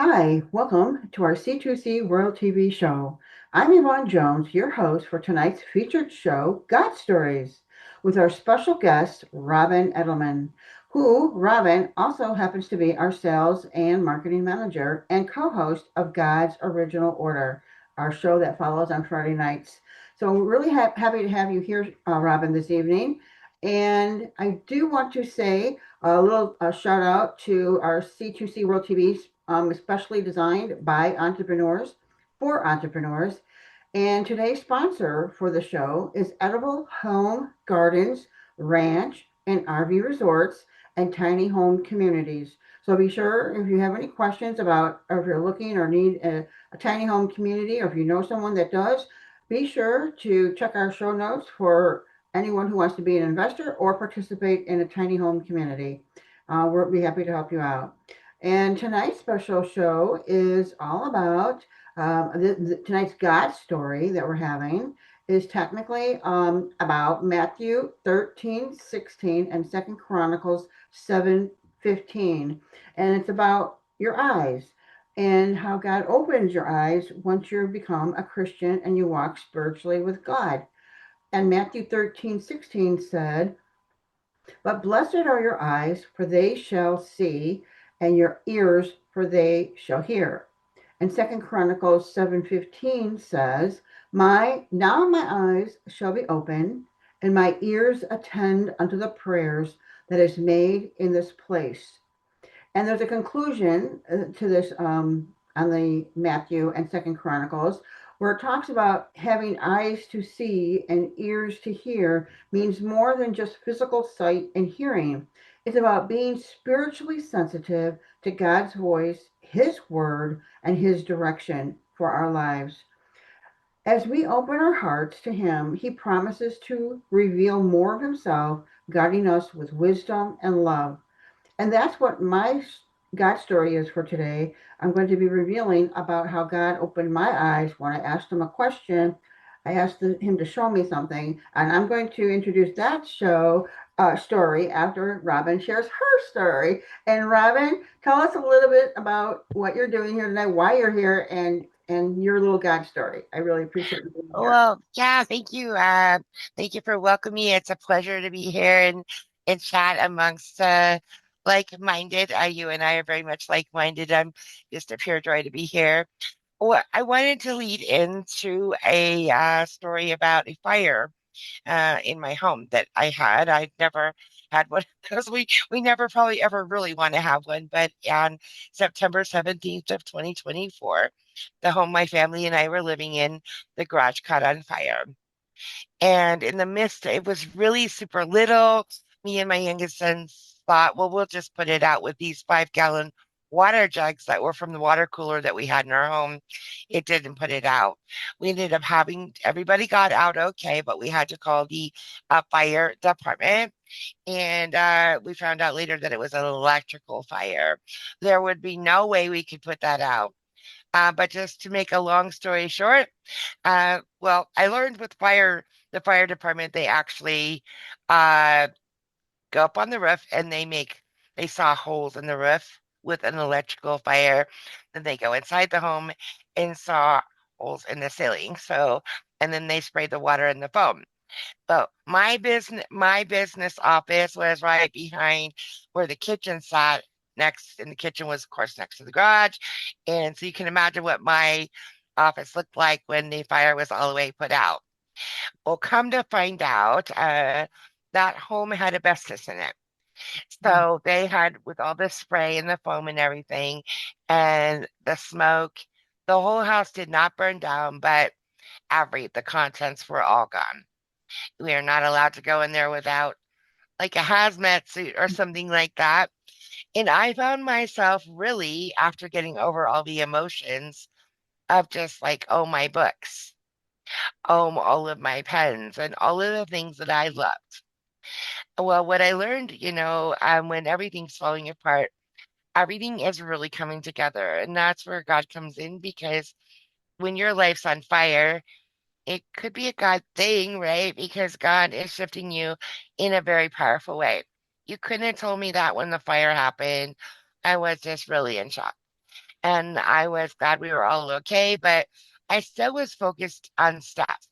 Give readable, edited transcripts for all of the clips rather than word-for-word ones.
Hi, welcome to our C2C World TV show. I'm Yvonne Jones, your host for tonight's featured show, God Stories, with our special guest, Robin Eddleman, who, Robin, also happens to be our sales and marketing manager and co host of God's Original Order, our show that follows on Friday nights. So, we're really happy to have you here, Robin, this evening. And I do want to say a little shout out to our C2C World TV, especially designed by entrepreneurs for entrepreneurs. And today's sponsor for the show is Edible Home Gardens, Ranch, and RV Resorts and Tiny Home Communities. So be sure if you have any questions about, or if you're looking or need a tiny home community, or if you know someone that does, be sure to check our show notes for anyone who wants to be an investor or participate in a tiny home community. We'll be happy to help you out. And tonight's special show is all about tonight's God story that we're having is technically about Matthew 13:16 and Second Chronicles 7:15. And it's about your eyes and how God opens your eyes once you become a Christian and you walk spiritually with God. And Matthew 13:16 said, but blessed are your eyes, for they shall see, and your ears, for they shall hear. And Second Chronicles 7:15 says, my eyes shall be open, and my ears attend unto the prayers that is made in this place. And there's a conclusion to this on the Matthew and Second Chronicles, where it talks about having eyes to see and ears to hear means more than just physical sight and hearing. It's about being spiritually sensitive to God's voice, His word, and His direction for our lives. As we open our hearts to Him, He promises to reveal more of Himself, guiding us with wisdom and love. And that's what my God story is for today. I'm going to be revealing about how God opened my eyes when I asked Him a question. I asked Him to show me something, and I'm going to introduce that story after Robin shares her story. And Robin, tell us a little bit about what you're doing here tonight, why you're here, and your little God story. I really appreciate you being here. Well, yeah, thank you. Thank you for welcoming me. It's a pleasure to be here and chat amongst like-minded. You and I are very much like-minded. I'm just a pure joy to be here. Well, I wanted to lead into a story about a fire in my home that I had. I'd never had one because we never probably ever really want to have one. But on September 17th of 2024, the home my family and I were living in, the garage caught on fire. And in the midst, it was really super little. Me and my youngest son thought, well, we'll just put it out with these 5-gallon water jugs that were from the water cooler that we had in our home. It didn't put it out. We ended up having everybody got out okay, but we had to call the fire department. And we found out later that it was an electrical fire. There would be no way we could put that out. But just to make a long story short, well, I learned with the fire department, they actually uh, go up on the roof and they saw holes in the roof with an electrical fire. Then they go inside the home and saw holes in the ceiling. So, and then they sprayed the water and the foam. But my business office was right behind where the kitchen sat next, and the kitchen was, of course, next to the garage. And so you can imagine what my office looked like when the fire was all the way put out. Well, come to find out, that home had asbestos in it. So they had, with all the spray and the foam and everything, and the smoke, the whole house did not burn down, but the contents were all gone. We are not allowed to go in there without like a hazmat suit or something like that. And I found myself really, after getting over all the emotions of just like, oh, my books, all of my pens, and all of the things that I loved. Well, what I learned, when everything's falling apart, everything is really coming together. And that's where God comes in, because when your life's on fire, it could be a God thing, right? Because God is shifting you in a very powerful way. You couldn't have told me that when the fire happened. I was just really in shock. and I was glad we were all okay, but I still was focused on stuff.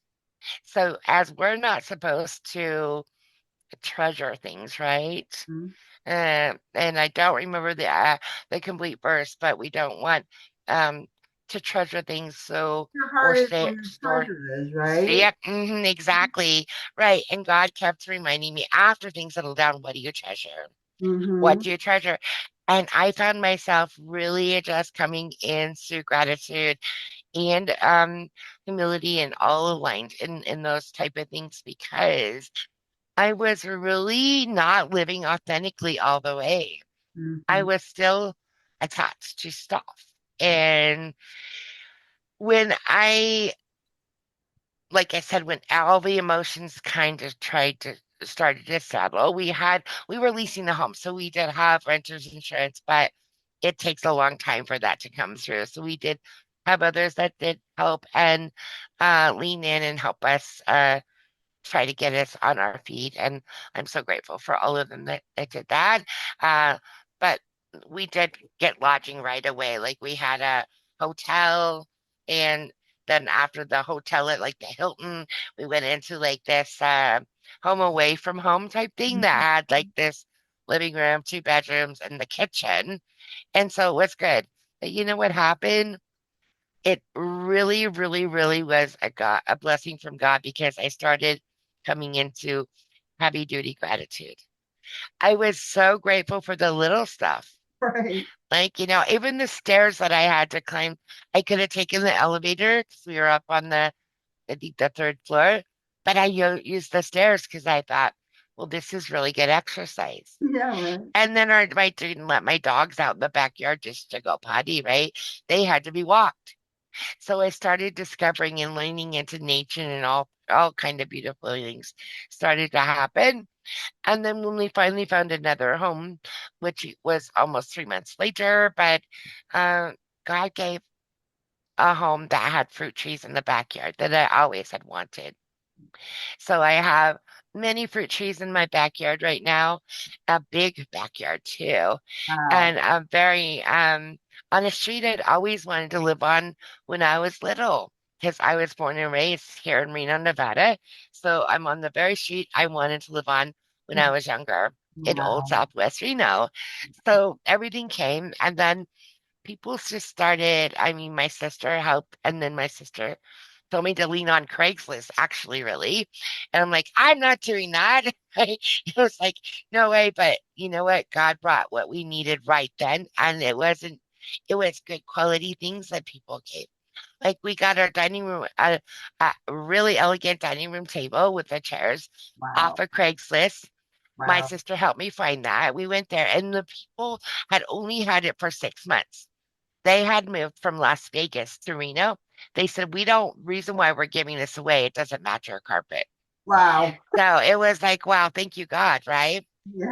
So as we're not supposed to treasure things, right? Mhm. And I don't remember the complete verse, but we don't want um to treasure things so Your or heart is stay where your store. treasure is, See right? it? Exactly. Right. And God kept reminding me after things settle down, what do you treasure? What Mm-hmm. do you treasure? And I found myself really just coming in through gratitude and humility and all aligned in those type of things because I was really not living authentically all the way. I Mm-hmm. was still attached to stuff. And when like I said, when all the emotions kind of tried to started to settle, we were leasing the home, so we did have renters insurance, but it takes a long time for that to come through. So we did have others that did help and lean in and help us try to get us on our feet. And I'm so grateful for all of them that did that. Uh, but we did get lodging right away. Like we had a hotel, and then after the hotel at like the Hilton, we went into like this home away from home type thing that had like this living room, two bedrooms, and the kitchen. And so it was good. But you know what happened? It really, really, really was a blessing from God because I started coming into heavy duty gratitude. I was so grateful for the little stuff. Right. Like, even the stairs that I had to climb, I could have taken the elevator because we were up on I think the third floor, but I used the stairs because I thought, well, this is really good exercise. Yeah, right. And then I didn't let my dogs out in the backyard just to go potty, right? They had to be walked. So I started discovering and leaning into nature and all kind of beautiful things started to happen. And then when we finally found another home, which was almost 3 months later, but uh, God gave a home that had fruit trees in the backyard that I always had wanted. So I have many fruit trees in my backyard right now, a big backyard too, Wow. and a very on a street I'd always wanted to live on when I was little because I was born and raised here in Reno, Nevada. So I'm on the very street I wanted to live on when I was younger in Old Wow. Southwest Reno. So everything came, and then people just started. I mean, my sister helped, and then my sister told me to lean on Craigslist, actually, really. And I'm like, I'm not doing that. It was like, no way. But you know what? God brought what we needed right then. And it was good quality things that people gave. Like we got our dining room, a really elegant dining room table with the chairs off Wow. of Craigslist. My Wow. sister helped me find that. We went there, and the people had only had it for 6 months. They had moved from Las Vegas to Reno. They said, we don't, reason why we're giving this away, it doesn't match our carpet. Wow. So it was like, wow, thank you, God, right?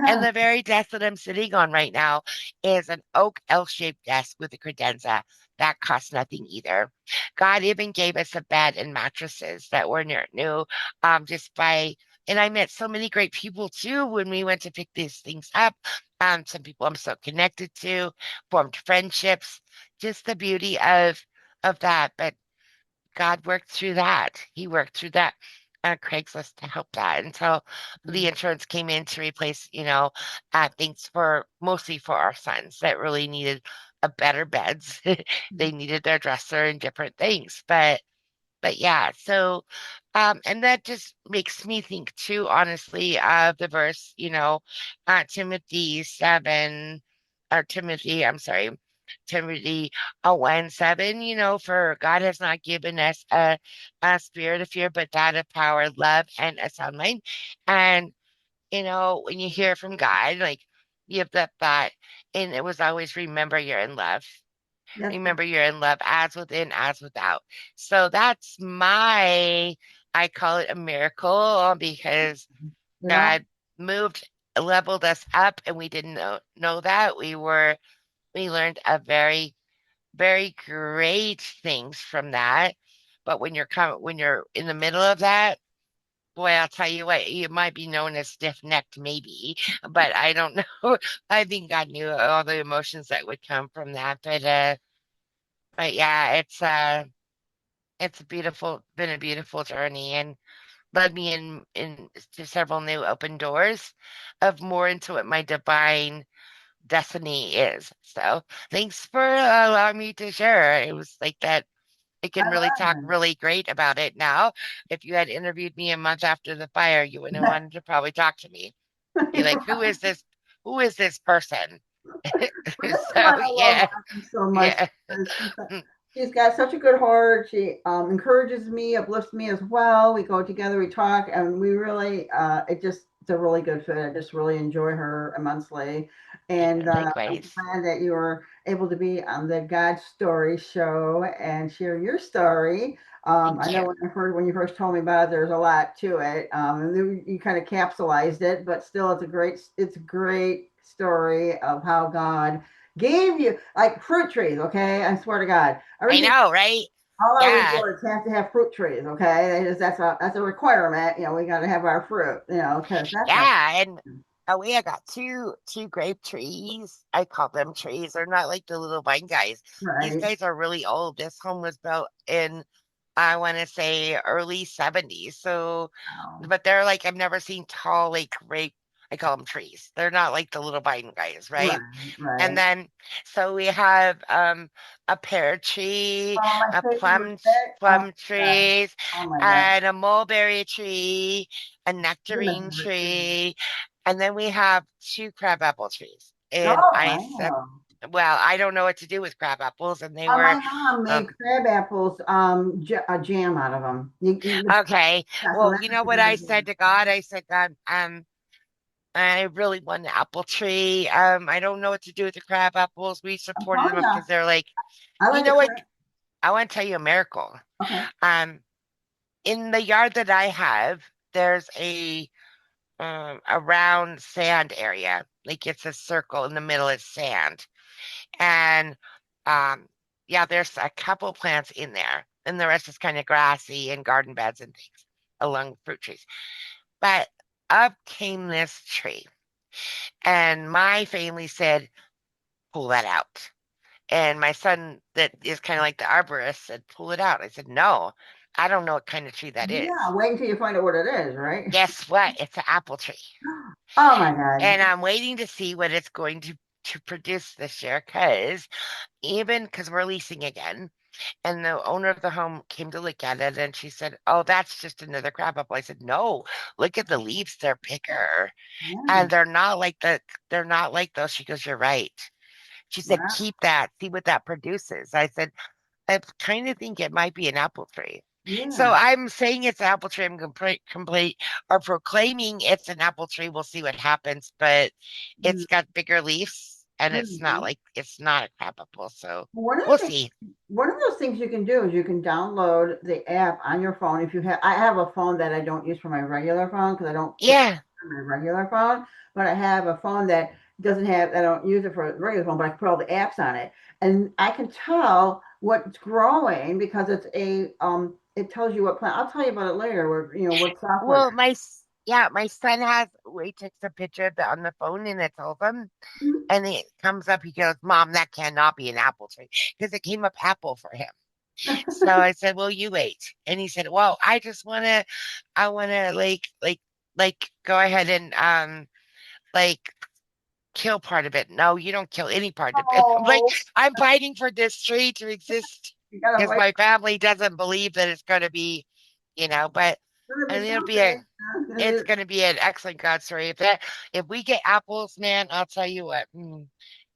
And Yeah. the very desk that I'm sitting on right now is an oak L-shaped desk with a credenza. That costs nothing either. God even gave us a bed and mattresses that were new, just by, and I met so many great people too when we went to pick these things up. Some people I'm so connected to, formed friendships, just the beauty of that. But God worked through that. He worked through that Craigslist to help that until the insurance came in to replace, things for mostly for our sons that really needed a better beds. They needed their dresser and different things. But yeah, so and that just makes me think too, honestly, of the verse, Timothy 7 or Timothy, I'm sorry, Timothy 1:7, for God has not given us a spirit of fear, but that of power, love, and a sound mind. And when you hear from God, like you have that thought, and it was always remember you're in love. Yes. Remember, you're in love as within, as without. So that's I call it a miracle because Yeah. God moved, leveled us up, and we didn't know that. We learned a very, very great things from that. But when you're in the middle of that, boy, I'll tell you what, you might be known as stiff-necked, maybe, but I don't know. I think God knew all the emotions that would come from that. But But yeah, it's been a beautiful journey and led me in to several new open doors of more into what my divine destiny is. So thanks for allowing me to share. It was like that. I I can really talk love really great about it now. If you had interviewed me a month after the fire, you wouldn't have it. wanted to probably talk to me. Be like, who is this? Who is this person? Well, this is So why I love yeah, Robin so much. yeah, Because she's got such a good heart. She encourages me, uplifts me as well. We go together, we talk, and we really, it's a really good fit. I just really enjoy her immensely. And yeah. I'm Likewise. glad that you were able to be on the God Story show and share your story. I Thank know you. when you first told me about it, there's a lot to it, and then you kind of capsulized it, but still, it's a great story of how God gave you like fruit trees. Okay, I swear to God, I everything, know, right? all our Yeah, resorts have to have fruit trees. Okay, that's a requirement. You know, we got to have our fruit. You know, because that's like yeah. And oh, we got two grape trees. I call them trees. They're not like the little vine guys. These right. guys are really old. This home was built in I want to say early 70s. So, Wow. but they're like, I've never seen tall, like grape, I call them trees. They're not like the little vine guys, right? Right, And right. then, so we have a pear tree, Oh, my a favorite bit. Oh plum my God. trees, Oh my God. and a mulberry tree, a You're my nectarine favorite too. tree, and then we have two crabapple trees. And Oh I said, wow. well, I don't know what to do with crab apples, and they My were mom made um, crab apples, a jam out of them. okay. Yeah, so Well, that you makes know a what good I idea. said to God? I said, God, I really want an apple tree. I don't know what to do with the crab apples. We I'm supported telling them you, because they're like, I you like the know what? crab. I want to tell you a miracle. Okay. Um, in the yard that I have, there's a round sand area. Like it's a circle in the middle is sand. And um yeah, there's a couple plants in there. And the rest is kind of grassy and garden beds and things along fruit trees. But up came this tree. And my family said, pull that out. And my son, that is kind of like the arborist, said, pull it out. I said, no, I don't know what kind of tree that Yeah, is. wait until you find out what it is, right? Guess what? It's an apple tree. Oh my God. And I'm waiting to see what it's going to produce this year because even because we're leasing again, and the owner of the home came to look at it and she said, oh, that's just another crab apple. I said, no, look at the leaves, they're bigger. Yeah. And they're not like those. She goes, you're right. She said, Wow. keep that, see what that produces. I said, I kind of think it might be an apple tree. So Yeah. I'm saying it's an apple tree. I'm complete or proclaiming it's an apple tree. We'll see what happens, but it's got bigger leaves and Mm-hmm. it's not a crab apple. So One of we'll the see. one of those things you can do is you can download the app on your phone. If you have, I have a phone that I don't use for my regular phone because I don't put Yeah. on my regular phone, but I have a phone that doesn't have, I don't use it for a regular phone, but I can put all the apps on it, and I can tell what's growing because it tells you what plant. I'll tell you about it later. Where what software. Well, my son has, he takes a picture of it on the phone and it tells him, and it comes up. He goes, Mom, that cannot be an apple tree because it came up apple for him. So I said, well, you wait. And he said, well, I want to like go ahead and like kill part of it. No, you don't kill any part of it. I'm like, Oh, I'm fighting for this tree to exist you gotta because wait my family doesn't believe that it's going to be, but for it to and be it's something. going to be an excellent God story. If we get apples, man, I'll tell you what.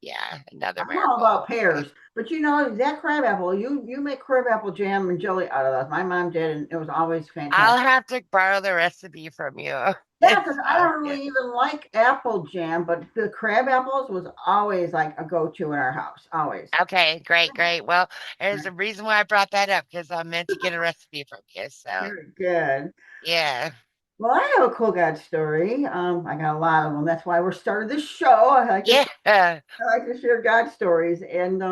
Yeah, another I'm all miracle. about pears, but that crab apple, you make crab apple jam and jelly out of that. My mom did, and it was always I'll fantastic. have to borrow the recipe from you. Yeah, because I So, don't yeah. really even like apple jam, but the crab apples was always like a go-to in our house, always. Okay, great, great. Well, there's a reason why I brought that up because I meant to get a recipe from you. So, Very good. yeah. Well, I have a cool God story. I got a lot of them. That's why we're starting this show. Yeah. I like to share God stories, and as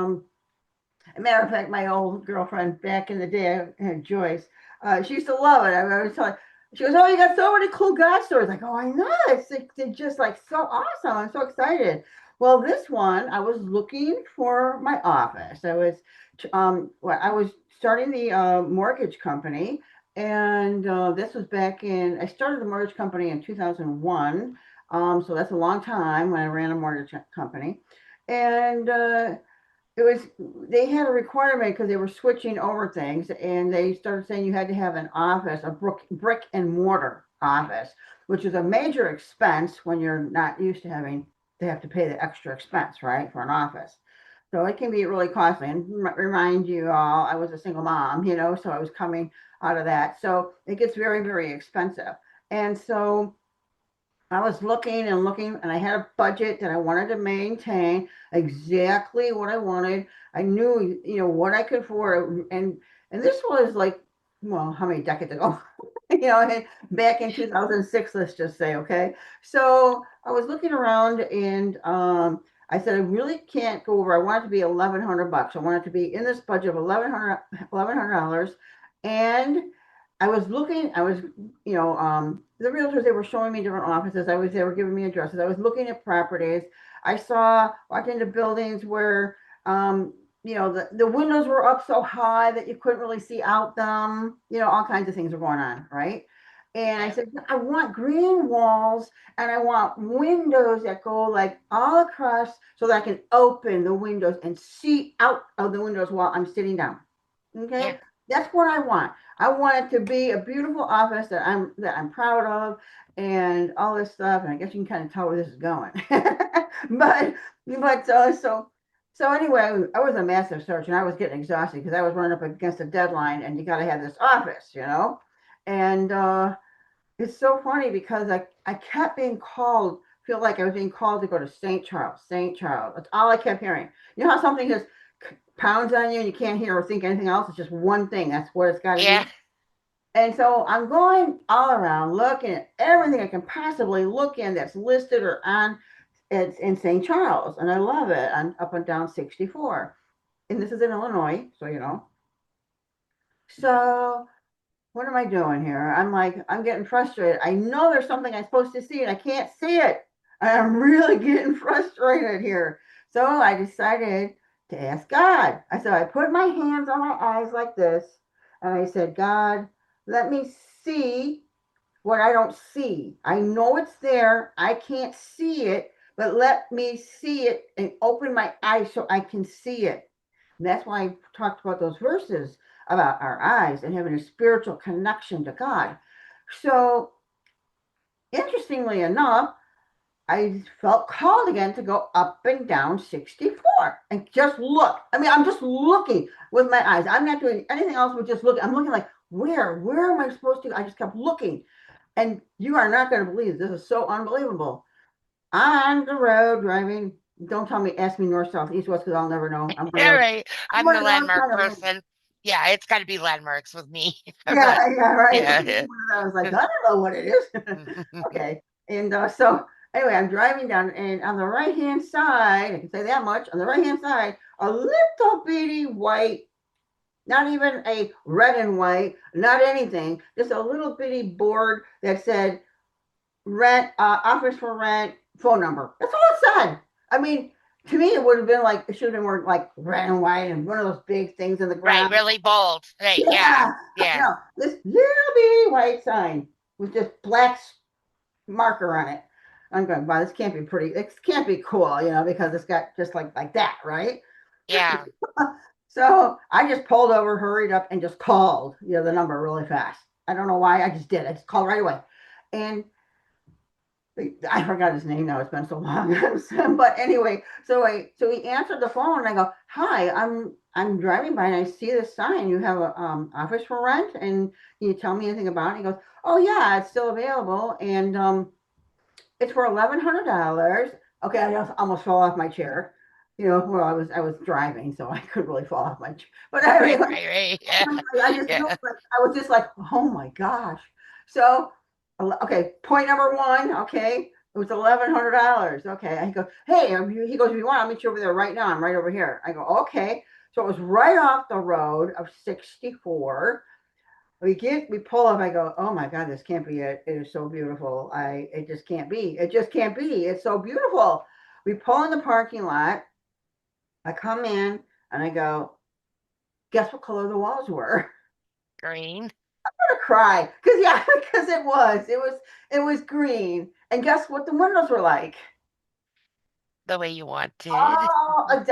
a matter of fact, my old girlfriend back in the day, Joyce, she used to love it. I was telling, she goes, "Oh, you got so many cool God stories." Like, oh, I know, they're just like so awesome. I'm so excited. Well, this one, I was looking for my office. I was starting the mortgage company, and this was back in. I started the mortgage company in 2001, so that's a long time when I ran a mortgage company, and it was they had a requirement because they were switching over things, and they started saying you had to have an office, a brick and mortar office, which is a major expense when you're not used to having to have to pay the extra expense, right, for an office. So it can be really costly. And remind you all, I was a single mom, so I was coming out of that. So it gets very, very expensive. And so I was looking and looking, and I had a budget that I wanted to maintain exactly what I wanted. I knew, what I could afford, and this was like, well, how many decades ago? Back in 2006, let's just say, okay. So I was looking around, and I said I really can't go over. I want it to be 1,100 bucks. I want it to be in this budget of 1,100 dollars, and I was, the realtors, they were showing me different offices. They were giving me addresses. I was looking at properties. Walked into buildings where, the windows were up so high that you couldn't really see out them. All kinds of things were going on, right? And I Okay. said, I want green walls and I want windows that go like all across so that I can open the windows and see out of the windows while I'm sitting down. Yeah. Okay, that's what I want. I want it to be a beautiful office that I'm proud of, and all this stuff. And I guess you can kind of tell where this is going. but but anyway, I was a massive search, and I was getting exhausted because I was running up against a deadline, and you got to have this office. And it's so funny because I kept being called. Feel like I was being called to go to St. Charles, St. Charles. That's all I kept hearing. You know how something just pounds on you and you can't hear or think anything else. It's just one thing. That's what it's got to Yeah. be. And so I'm going all around looking at everything I can possibly look in that's listed or on. It's in St. Charles, and I love it. I'm up and down 64, and this is in Illinois, so you know. So what am I doing here? I'm like, I'm getting frustrated. I know there's something I'm supposed to see, and I can't see it. I'm really getting frustrated here. So I decided to ask God. I put my hands on my eyes like this, and I said, God, let me see what I don't see. I know it's there. I can't see it, but let me see it and open my eyes so I can see it. And that's why I talked about those verses about our eyes and having a spiritual connection to God. So, interestingly enough, I felt called again to go up and down 64 and just look. I mean, I'm just looking with my eyes. I'm not doing anything else but just looking. I'm looking like, where am I supposed to? I just kept looking. And you are not going to believe this is so unbelievable. On the road driving, don't tell me, ask me north, south, east, west, because I'll never know. All right. I'm I'm one the of those landmark kind of, person. Yeah, it's got to be landmarks with me. I'm yeah, not. yeah, right. Yeah. I'm one of those, like, I don't know what it is. Okay. And so, anyway, I'm driving down, and on the right hand side, I can say that much, on the right hand side, a little bitty white, not even a red and white, not anything, just a little bitty board that said rent, offers for rent, phone number. That's all it said. I mean, to me, it would have been like, it should have been like red and white and one of those big things in the Right. ground. Really bold. Right. Yeah. Yeah, Yeah. no, this little bitty white sign with just black marker on it. I'm going, wow, this can't be pretty. This can't be cool, because it's got just like that, right? Yeah. So I just pulled over, hurried up, and just called, the number really fast. I don't know why. I just did. I just called right away, and I forgot his name now. It's been so long. But anyway, so he answered the phone, and I go, "Hi, I'm driving by, and I see this sign. You have a office for rent, and can you tell me anything about it?" He goes, "Oh yeah, it's still available, and it's for $1,100." Okay, I just almost fell off my chair. Well, I was driving, so I couldn't really fall off my chair. But Right. anyway, Right. Right. Yeah. I just Yeah. felt like I was just like, oh my gosh. So, okay, point number one. Okay, it was $1,100. Okay, I go, hey, he goes, if you want, I'll meet you over there right now. I'm right over here. I go, okay. So it was right off the road of 64. We pull up. I go, oh my god, this can't be it. It is so beautiful. It just can't be. It just can't be. It's so beautiful. We pull in the parking lot. I come in and I go, guess what color the walls were? Green, I'm gonna cry because yeah, because it was green. And guess what the windows were like? the way you wanted. Oh,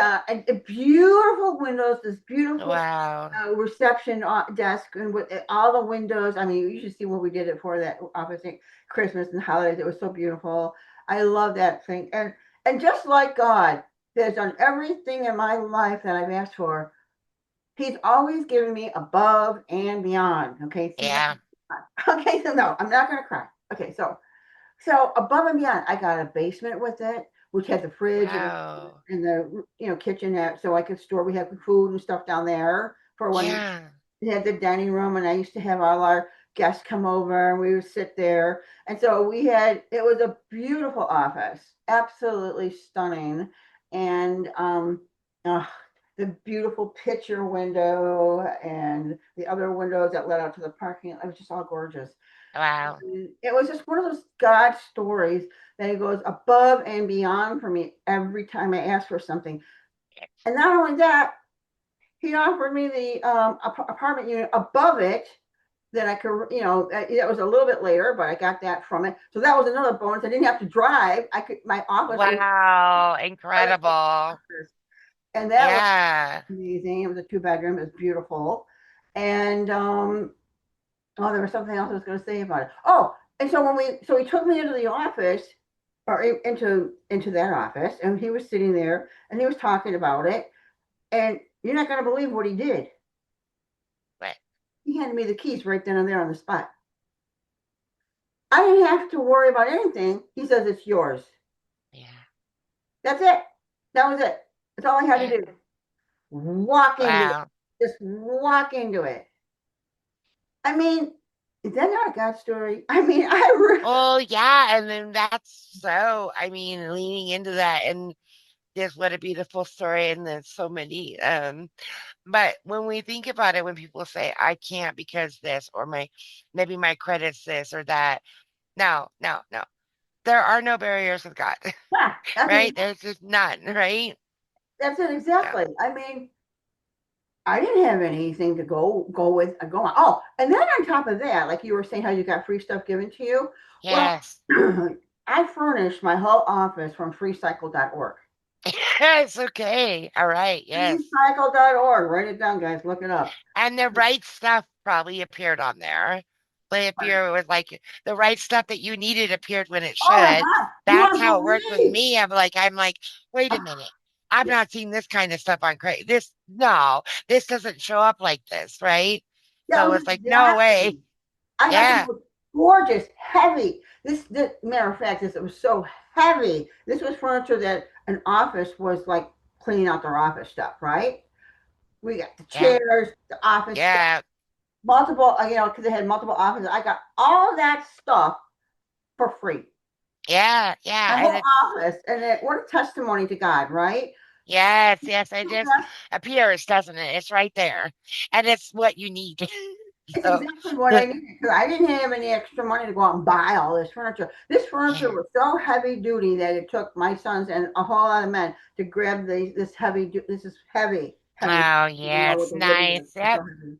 beautiful windows, this beautiful Wow. reception desk, and with all the windows. I mean, you should see what we did it for that obviously Christmas and holidays. It was so beautiful. I love that thing, and just like God has done everything in my life that I've asked for, He's always given me above and beyond. Okay, see that? Yeah. Okay, so no, I'm not gonna cry. Okay, so above and beyond, I got a basement with it, which has a fridge Wow. and the kitchen that so I could store. We have food and stuff down there for when Yeah. we had the dining room, and I used to have all our guests come over, and we would sit there. And so we had it was a beautiful office, absolutely stunning, and uh, the beautiful picture window and the other windows that led out to the parking. It was just all gorgeous. Wow. It was just one of those God stories that He goes above and beyond for me every time I ask for something. And not only that, He offered me the apartment unit above it that I could, that was a little bit later, but I got that from it. So that was another bonus. I didn't have to drive. My office was Wow. right up Incredible. the, and that was Yeah. amazing. It was a two-bedroom. It was beautiful. And oh, there was something else I was going to say about it. Oh, and so he took me into the office or into that office, and he was sitting there and he was talking about it. And you're not going to believe what he did. But He handed me the keys right then and there on the spot. I didn't have to worry about anything. He says it's yours. yeah. That's it. That was it. That's all I had to Yeah. do. Walk into it. Wow. Just walk into it. I mean, is that not a God story? I mean, I really. Oh, yeah. And then that's so, I mean, leaning into that and just what a beautiful story. And there's so many. But when we think about it, when people say, I can't because this, or maybe my credit's this or that. No, no, no. There are no barriers with God, Yeah, right? There's just none, right? that's it Yeah. exactly. I mean, I didn't have anything to go on. Oh, and then on top of that, like you were saying, how you got free stuff given to you. Well, Yes. I furnished my whole office from freecycle.org. It's okay. All right. Yes. Freecycle.org. Write it down, guys. Look it up. And the right stuff probably appeared on there. But if you're with like the right stuff that you needed appeared when it Oh my should, God. You that's want how it worked to with believe? me. I'm like, wait a minute. I'm not seeing this kind of stuff on Craig. No, this doesn't show up like this, right? That So was it's like, no way. exactly. I got the Yeah. most gorgeous, heavy. This matter of fact, it was so heavy. This was furniture that an office was like cleaning out their office stuff, right? We got the Yeah. chairs, the office stuff, Yeah. multiple, because they had multiple offices. I got all that stuff for free. Yeah. Yeah. My And whole it's just, office, and what a testimony to God, right? yes, yes, it just appears, doesn't it? It's right there. And it's what you need. It's So, exactly what I needed because I didn't have any extra money to go out and buy all this furniture. This furniture yeah. was so heavy duty that it took my sons and a whole lot of men to grab this heavy. This is heavy, heavy. Oh, You yeah, know, with it's the wood in it. nice. It's Yep. so heavy.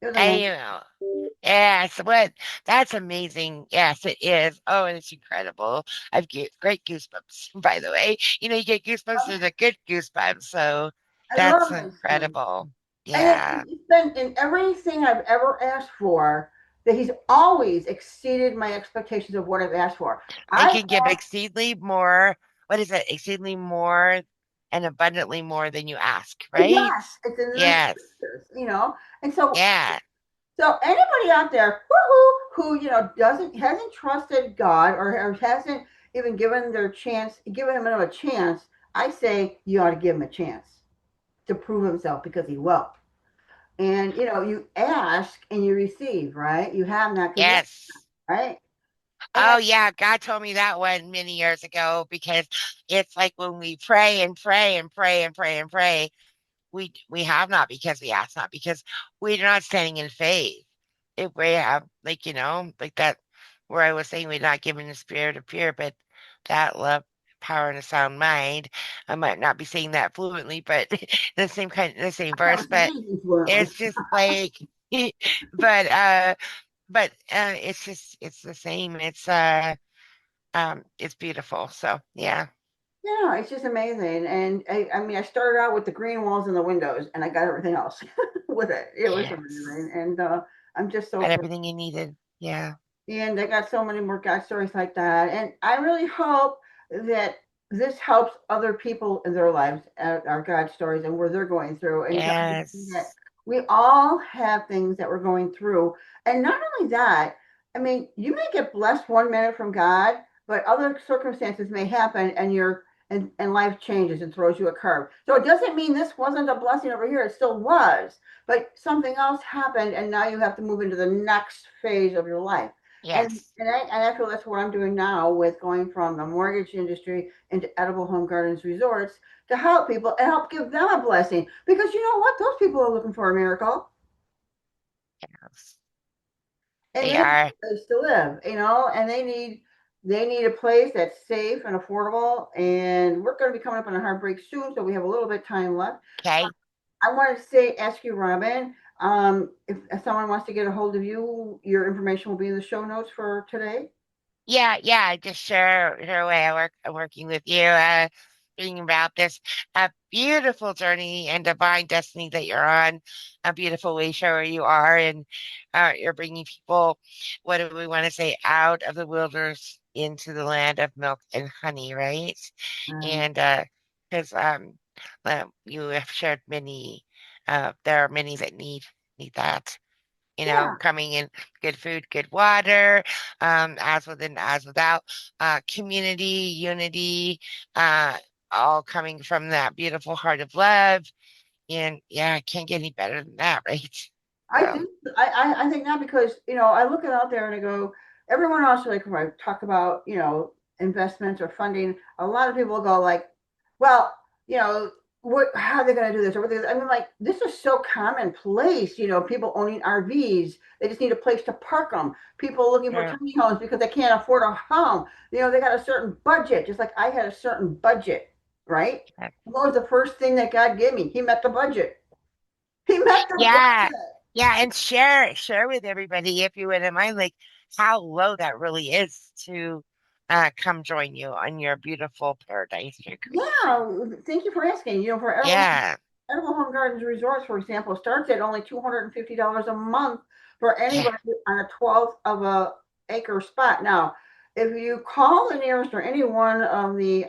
It was I, amazing. yes, what that's amazing. Yes, it is. Oh, and it's incredible. I've get great goosebumps, by the way. You get goosebumps, they're the good goosebumps. So I that's love those things. incredible. And Yeah. it's been in everything I've ever asked for that he's always exceeded my expectations of what I've asked for. And I can give exceedingly more, what is it? Exceedingly more and abundantly more than you ask, right? yes, it's in the Yes. scriptures. And so Yeah. anybody out there who doesn't hasn't trusted God or hasn't even given him another chance, I say you ought to give him a chance to prove himself because he will. And you ask and you receive, right? You have not because you Yes. right. Oh And yeah, God told me that one many years ago because it's like when we pray and pray and pray and pray and pray, we have not because we ask not because we're not standing in faith. If we have like like that where I was saying we're not given the spirit of fear, but that love. power and a sound mind. I might not be saying that fluently, but the same I never verse, said but anything fluently. it's just like, but it's the same. It's beautiful. So yeah. Yeah, it's just amazing. And I mean, I started out with the green walls and the windows, and I got everything else with it. It was amazing. Yes. And I'm just so Got thrilled. everything you needed. Yeah. And I got so many more God stories like that. And I really hope that this helps other people in their lives, our God stories, and where they're going through, and to understand that Yes. we all have things that we're going through. And not only that, I mean, you may get blessed 1 minute from God, but other circumstances may happen, and and life changes and throws you a curve. So it doesn't mean this wasn't a blessing over here. It still was, but something else happened, and now you have to move into the next phase of your life. Yes. And I feel that's what I'm doing now with going from the mortgage industry into edible home gardens resorts to help people and help give them a blessing. Because you know what? Those people are looking for a miracle Yes. and They they need are. a place to live, and they need a place that's safe and affordable. And we're going to be coming up on a heartbreak soon, so we have a little bit of time left. Okay. I wanted to ask you, Robin, if someone wants to get a hold of you, your information will be in the show notes for today. Yeah. Just share away. I'm working with you, thinking about this beautiful journey and divine destiny that you're on, a beautiful way where you are, and you're bringing people, what do we want to say, out of the wilderness into the land of milk and honey, right? Um, And because you have shared many, there are many that need that, yeah, coming in, good food, good water, as within, as without, community, unity, uh, all coming from that beautiful heart of love. And yeah, I can't get any better than that, right? I So, think I think not because I look it out there and I go, everyone else, like when I talk about investments or funding, a lot of people go like, well, what, how are they going to do this or what I mean, like, this is so commonplace. People owning RVs, they just need a place to park them. People looking for sure. tiny homes because they can't afford a home. They got a certain budget, just like I had a certain budget, right? Yeah. What was the first thing that God gave me? He met the budget. He met the Yeah, budget. yeah, and share with everybody, if you wouldn't mind, like how low that really is to come join you on your beautiful paradise here. Yeah, thank you for asking. For Yeah, Edible Home Gardens Resorts, for example, starts at only $250 a month for yeah, anybody on a 12th of a acre spot. Now, if you call the nearest or any one of the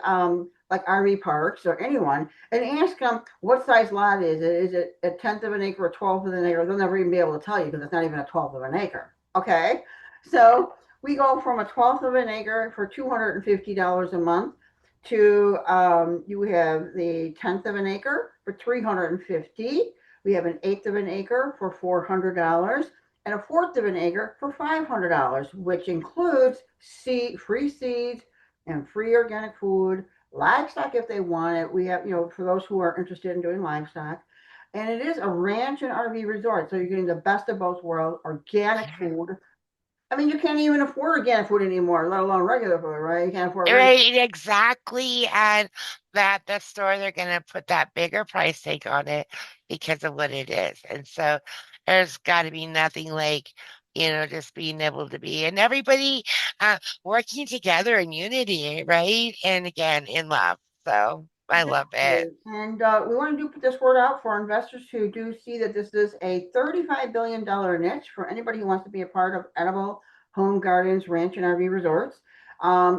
like RV parks or anyone and ask them what size lot is it a tenth of an acre or 12th of an acre? They'll never even be able to tell you because it's not even a 12th of an acre. Okay, yeah, so we go from a 12th of an acre for $250 a month to you have the tenth of an acre for 350. We have an eighth of an acre for $400 and a fourth of an acre for $500, which includes free seeds and free organic food, livestock if they want it. We have, for those who are interested in doing livestock. And it is a ranch and RV resort. So you're getting the best of both worlds, organic yeah. food. I mean, you can't even afford organic food anymore, let alone regular food, right? You can't afford regular. Right, exactly. And that the store, they're gonna put that bigger price tag on it because of what it is. And so there's gotta be nothing like, just being able to be and everybody working together in unity, right? And again, in love. So I love it. Exactly. And we want to put this word out for investors who do see that this is a $35 billion niche for anybody who wants to be a part of edible home gardens, ranch, and RV resorts.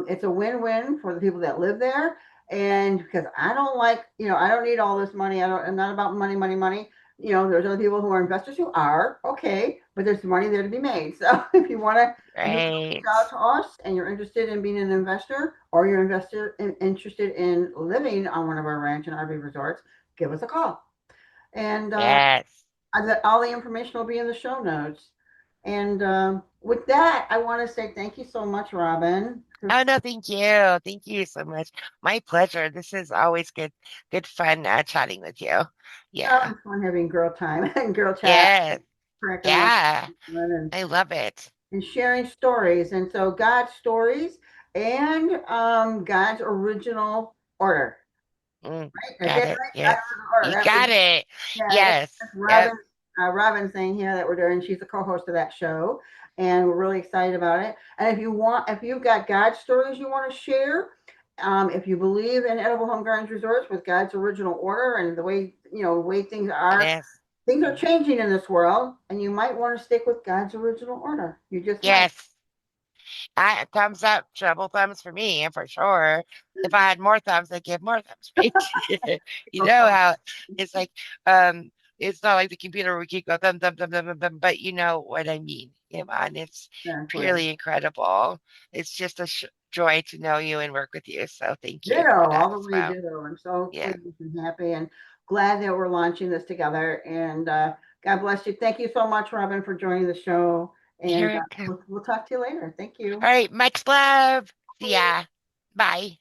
It's a win-win for the people that live there. And because I don't like, I don't need all this money. I'm not about money, money, money. There's other people who are investors who are okay, but there's money there to be made. So if you want to, if you reach Right. out to us and you're interested in being an investor or you're interested in living on one of our ranch and RV resorts, give us a call. And Yes. all the information will be in the show notes. And with that, I want to say thank you so much, Robin. Oh no, thank you. Thank you so much. My pleasure. This is always good fun chatting with you. Yeah. It's fun having girl time and girl chat, Yes. cracking up Yeah. and I love it. sharing stories. And so, God stories. and God's original order. Right? I Got said it. right? Yes. God's original order. You got it. Yeah, Yes. that's Yep. Robin saying here that we're doing. She's the co-host of that show, and we're really excited about it. And if you've got God stories you want to share, if you believe in Edible Home Gardens Resorts with God's original order and the way the way Yes. things are changing in this world, and you might want to stick with God's original order. You just might. Yes. Thumbs up, treble thumbs for me, and for sure. If I had more thumbs, I'd give more thumbs, right? You know how it's like, um, it's not like the computer where we keep go thumb, thumb, thumb, thumb, thumb, thumb, but you know what I mean, Yvonne. It's Exactly. purely incredible. It's just a joy to know you and work with you. So thank you Ditto, for that all the as way well. ditto. I'm so Yeah, pleased and happy and glad that we're launching this together. And God bless you. Thank you so much, Robin, for joining the show. And here it comes. we'll talk to you later. Thank All you. right, much love. See ya. Bye.